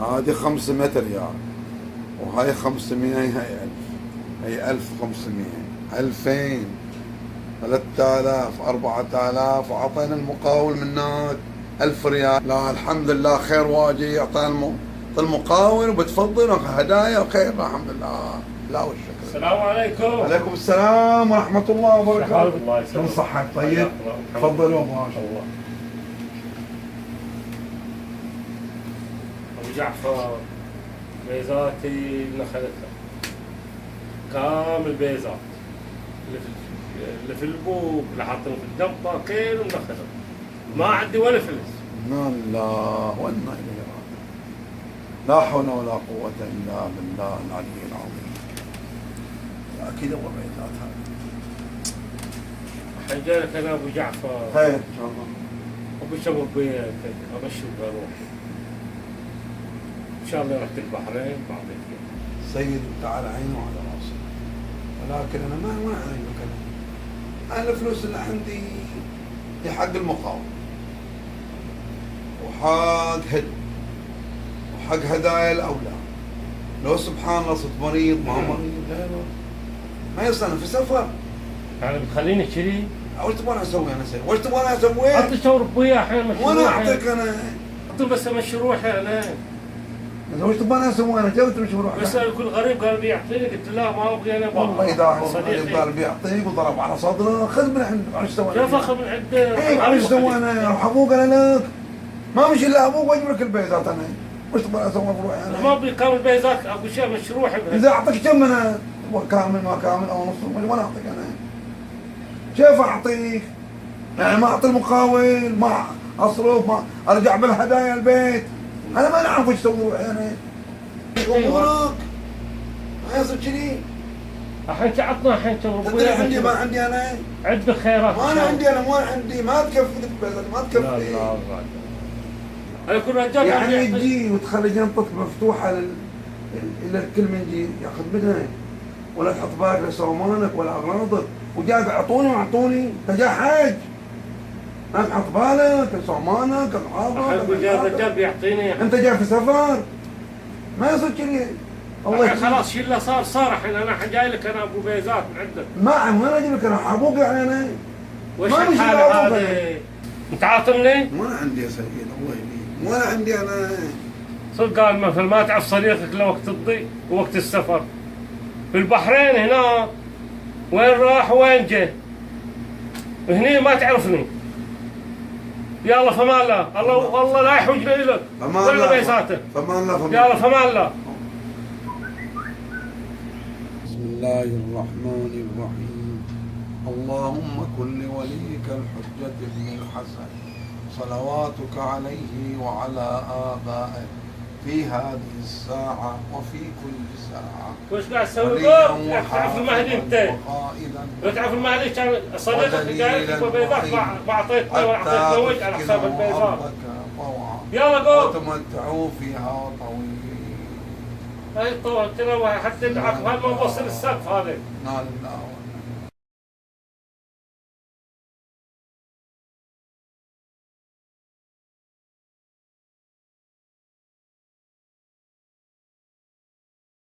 هذه 500 ريال، وهاي 500، هاي 1000، هي 1500، 2000، 3000، 4000، وعطينا المقاول منك 1000 ريال. لا الحمد لله خير واجي، اعطانا المقاول وبتفضل هدايا وخير، الحمد لله. لا والشكر. السلام عليكم. وعليكم السلام ورحمة الله وبركاته. الله يسلمك. كل صحة طيب. تفضلوا ما شاء الله. ابو جعفر بيزاتي نخلتها كامل بيزات اللي في البوق اللي حاطين في الدبه كيل ومنخلها، ما عندي ولا فلس. انا الله وانا اليه راجعون. لا حول ولا قوة الا بالله العلي العظيم. اكيد ابو بيزات هذه. حجالك انا ابو جعفر. خير ان شاء الله. ابو شباب بيتك ابشر بروح. ان شاء الله رحت البحرين بعطيك سيد انت على عيني وعلى راسي، ولكن انا ما اعينك انا الفلوس اللي عندي هي حق المقاول وحق هدى وحق هدايا الاولاد. لو سبحان الله صرت مريض ما مريض ما يصير في سفر. يعني بتخليني اشتري؟ وش تبغى اسوي انا سيد؟ وش تبغى اسوي؟ اعطي شاور بويا الحين مشروع. وانا اعطيك انا. اعطي بس امشي روحي انا. وش تبغى اسوي انا؟ جبت مش بروح. بس كل غريب قال بيعطيني، قلت لا ما ابغي انا. والله اذا قال بيعطيك وضرب على صدره خذ من عند. وش سوي؟ كيف اخذ من عنده؟ اي وش سوي انا؟ اروح ابوك انا لك؟ ما مشي الا ابوك واجيب لك البيزات انا. وش تبغى اسوي بروحي انا؟ ما ابغي كامل بيزات، ابغى شيء مش روحي. اذا اعطيك كم انا؟ كامل ما كامل او نص ولا اعطيك انا؟ كيف اعطيك؟ يعني ما اعطي المقاول، ما اصرف، ما ارجع بالهدايا البيت. انا ما نعرف ايش اسوي روحي انا. امورك ما يصير كذي. الحين تعطنا الحين تدري عندي ما عندي انا؟ عندك خيرات. ما انا عندي انا ما عندي ما تكفي البيزات ما تكفي. لا لا انا كل رجال يعني تجي وتخلي جنطتك مفتوحه الى الكل من جي ياخذ منها، ولا تحط بالك لسومانك ولا اغراضك، وجاي اعطوني انت جاي حاج ما تحط بالك لسومانك اغراضك. الرجال بيعطيني. انت جاي في سفر ما يصير كذي. الله خلاص شيء اللي صار الحين. انا جاي لك انا ابو بيزات من عندك. ما انا اجيب لك انا ابوك يعني انا. وش الحاله هذه؟ انت عاطلني؟ ما عندي يا سيد الله يهديك، ما عندي انا. صدق قال مثل ما تعرف صديقك لوقت الضيق ووقت السفر. في البحرين هنا وين راح وين جه؟ هني ما تعرفني. يلا فمان الله، الله لا يحوجنا لك. فمان الله بيساته. فمان الله يلا فمان الله. بسم الله الرحمن الرحيم. اللهم كن لوليك الحجة بن الحسن صلواتك عليه وعلى آبائه في هذه الساعة وفي كل ساعة. وش قاعد تسوي؟ تعرف المهدي انت؟ لو تعرف المهدي كان صديقك قال لك بيضاء ما اعطيتنا ولا اعطيتنا وجه على حساب البيضاء. يلا قول. وتمتعوا فيها طويل. اي طول ترى حتى تعرف هذا ما وصل السقف هذا. لا لا